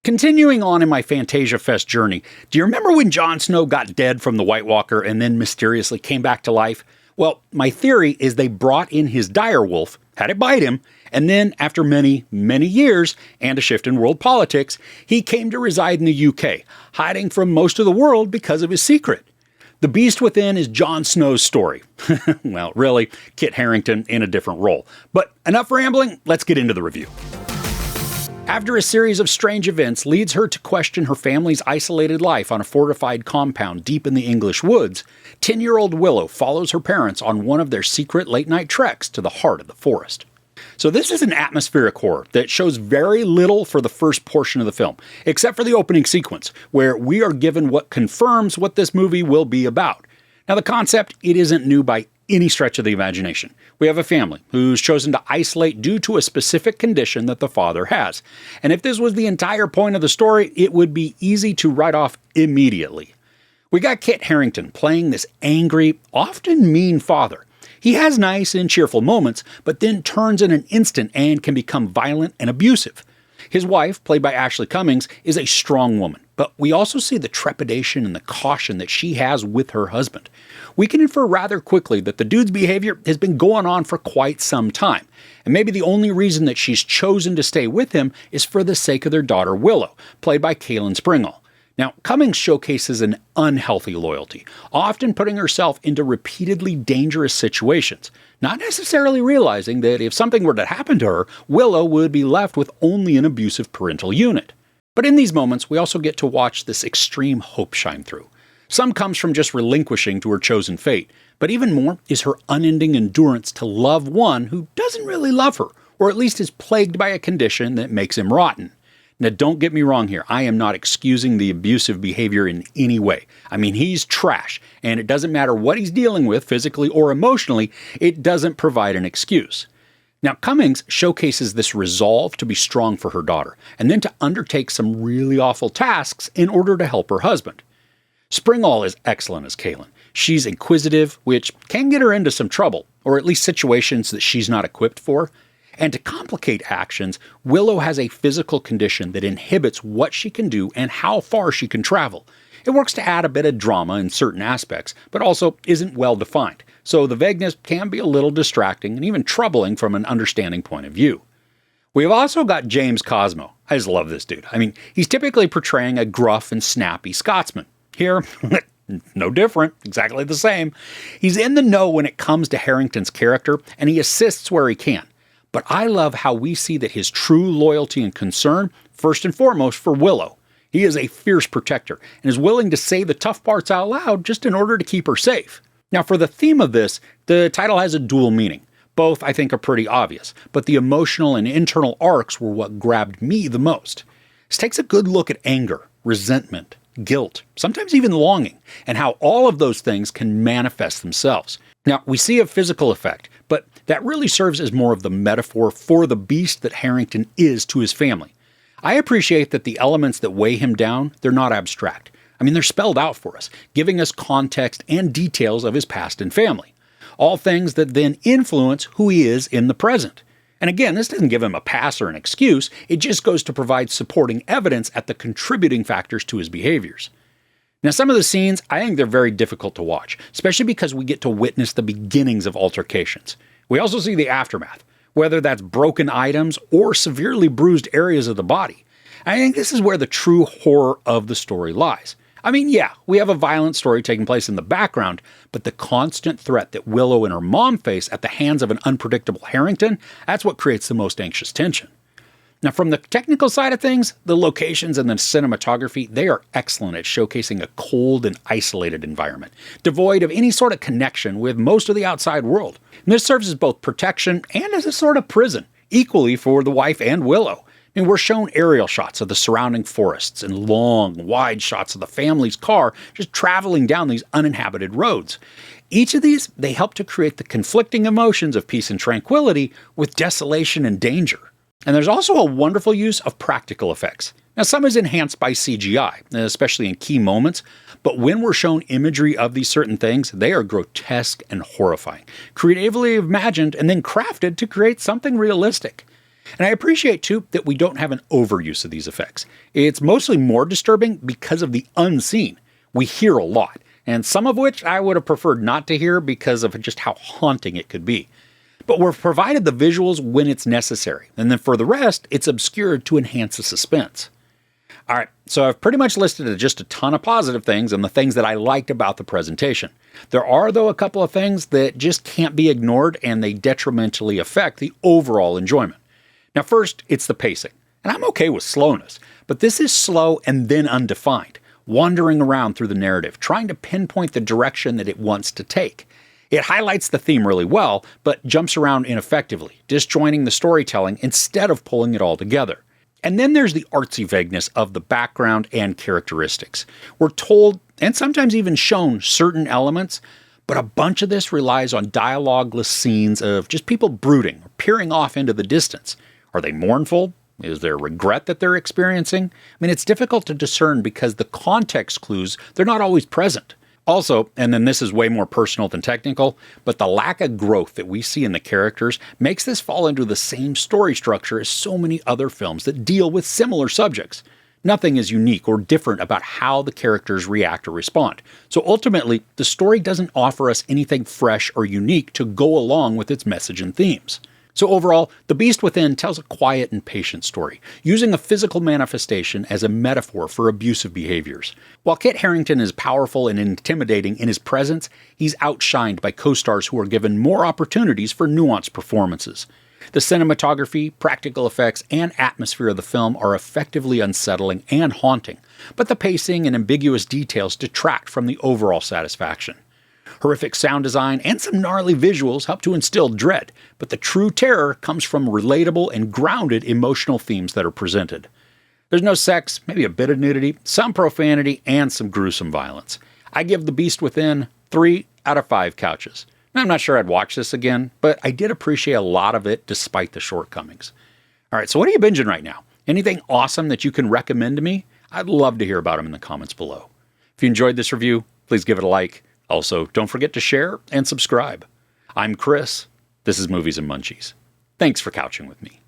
Continuing on in my Fantasia Fest journey, do you remember when Jon Snow got dead from the White Walker and then mysteriously came back to life? Well, my theory is they brought in his direwolf, had it bite him, and then after many, many years and a shift in world politics, he came to reside in the UK, hiding from most of the world because of his secret. The Beast Within is Jon Snow's story. Well, really, Kit Harrington in a different role. But enough rambling, let's get into the review. After a series of strange events leads her to question her family's isolated life on a fortified compound deep in the English woods, 10-year-old Willow follows her parents on one of their secret late-night treks to the heart of the forest. So this is an atmospheric horror that shows very little for the first portion of the film, except for the opening sequence, where we are given what confirms what this movie will be about. Now the concept, it isn't new by any stretch of the imagination. We have a family who's chosen to isolate due to a specific condition that the father has. And if this was the entire point of the story, it would be easy to write off immediately. We got Kit Harrington playing this angry, often mean father. He has nice and cheerful moments, but then turns in an instant and can become violent and abusive. His wife, played by Ashleigh Cummings, is a strong woman, but we also see the trepidation and the caution that she has with her husband. We can infer rather quickly that the dude's behavior has been going on for quite some time, and maybe the only reason that she's chosen to stay with him is for the sake of their daughter Willow, played by Caoilinn Springall. Now, Cummings showcases an unhealthy loyalty, often putting herself into repeatedly dangerous situations, not necessarily realizing that if something were to happen to her, Willow would be left with only an abusive parental unit. But in these moments, we also get to watch this extreme hope shine through. Some comes from just relinquishing to her chosen fate, but even more is her unending endurance to love one who doesn't really love her, or at least is plagued by a condition that makes him rotten. Now, don't get me wrong here. I am not excusing the abusive behavior in any way. I mean, he's trash, and it doesn't matter what he's dealing with, physically or emotionally, it doesn't provide an excuse. Now, Cummings showcases this resolve to be strong for her daughter, and then to undertake some really awful tasks in order to help her husband. Springall is excellent as Caoilinn. She's inquisitive, which can get her into some trouble, or at least situations that she's not equipped for. And to complicate actions, Willow has a physical condition that inhibits what she can do and how far she can travel. It works to add a bit of drama in certain aspects, but also isn't well defined, so the vagueness can be a little distracting and even troubling from an understanding point of view. We've also got James Cosmo. I just love this dude. I mean, he's typically portraying a gruff and snappy Scotsman. Here, no different, exactly the same. He's in the know when it comes to Harrington's character, and he assists where he can. But I love how we see that his true loyalty and concern, first and foremost, for Willow. He is a fierce protector and is willing to say the tough parts out loud just in order to keep her safe. Now, for the theme of this, the title has a dual meaning. Both, I think, are pretty obvious, but the emotional and internal arcs were what grabbed me the most. This takes a good look at anger, resentment, guilt, sometimes even longing, and how all of those things can manifest themselves. Now, we see a physical effect, but that really serves as more of the metaphor for the beast that Harrington is to his family. I appreciate that the elements that weigh him down, they're not abstract. I mean, they're spelled out for us, giving us context and details of his past and family. All things that then influence who he is in the present. And again, this doesn't give him a pass or an excuse, it just goes to provide supporting evidence at the contributing factors to his behaviors. Now, some of the scenes, I think they're very difficult to watch, especially because we get to witness the beginnings of altercations. We also see the aftermath, whether that's broken items or severely bruised areas of the body. I think this is where the true horror of the story lies. I mean, yeah, we have a violent story taking place in the background, but the constant threat that Willow and her mom face at the hands of an unpredictable Harrington, that's what creates the most anxious tension. Now, from the technical side of things, the locations and the cinematography, they are excellent at showcasing a cold and isolated environment, devoid of any sort of connection with most of the outside world. And this serves as both protection and as a sort of prison, equally for the wife and Willow. I mean, we're shown aerial shots of the surrounding forests and long, wide shots of the family's car just traveling down these uninhabited roads. Each of these, they help to create the conflicting emotions of peace and tranquility with desolation and danger. And there's also a wonderful use of practical effects. Now, some is enhanced by CGI, especially in key moments, but when we're shown imagery of these certain things, they are grotesque and horrifying, creatively imagined and then crafted to create something realistic. And I appreciate, too, that we don't have an overuse of these effects. It's mostly more disturbing because of the unseen. We hear a lot, and some of which I would have preferred not to hear because of just how haunting it could be. But we're provided the visuals when it's necessary, and then for the rest, it's obscured to enhance the suspense. All right, so I've pretty much listed just a ton of positive things and the things that I liked about the presentation. There are, though, a couple of things that just can't be ignored, and they detrimentally affect the overall enjoyment. Now, first, it's the pacing. And I'm okay with slowness, but this is slow and then undefined, wandering around through the narrative, trying to pinpoint the direction that it wants to take. It highlights the theme really well, but jumps around ineffectively, disjointing the storytelling instead of pulling it all together. And then there's the artsy vagueness of the background and characteristics. We're told, and sometimes even shown, certain elements, but a bunch of this relies on dialogueless scenes of just people brooding or peering off into the distance. Are they mournful? Is there regret that they're experiencing? I mean, it's difficult to discern because the context clues, they're not always present. Also, and then this is way more personal than technical, but the lack of growth that we see in the characters makes this fall into the same story structure as so many other films that deal with similar subjects. Nothing is unique or different about how the characters react or respond. So ultimately, the story doesn't offer us anything fresh or unique to go along with its message and themes. So overall, The Beast Within tells a quiet and patient story, using a physical manifestation as a metaphor for abusive behaviors. While Kit Harrington is powerful and intimidating in his presence, he's outshined by co-stars who are given more opportunities for nuanced performances. The cinematography, practical effects, and atmosphere of the film are effectively unsettling and haunting, but the pacing and ambiguous details detract from the overall satisfaction. Horrific sound design and some gnarly visuals help to instill dread, but the true terror comes from relatable and grounded emotional themes that are presented. There's no sex, maybe a bit of nudity, some profanity, and some gruesome violence. I give The Beast Within 3 out of 5 couches. I'm not sure I'd watch this again, but I did appreciate a lot of it despite the shortcomings. All right, so what are you binging right now? Anything awesome that you can recommend to me? I'd love to hear about them in the comments below. If you enjoyed this review, please give it a like. Also, don't forget to share and subscribe. I'm Chris. This is Movies and Munchies. Thanks for couching with me.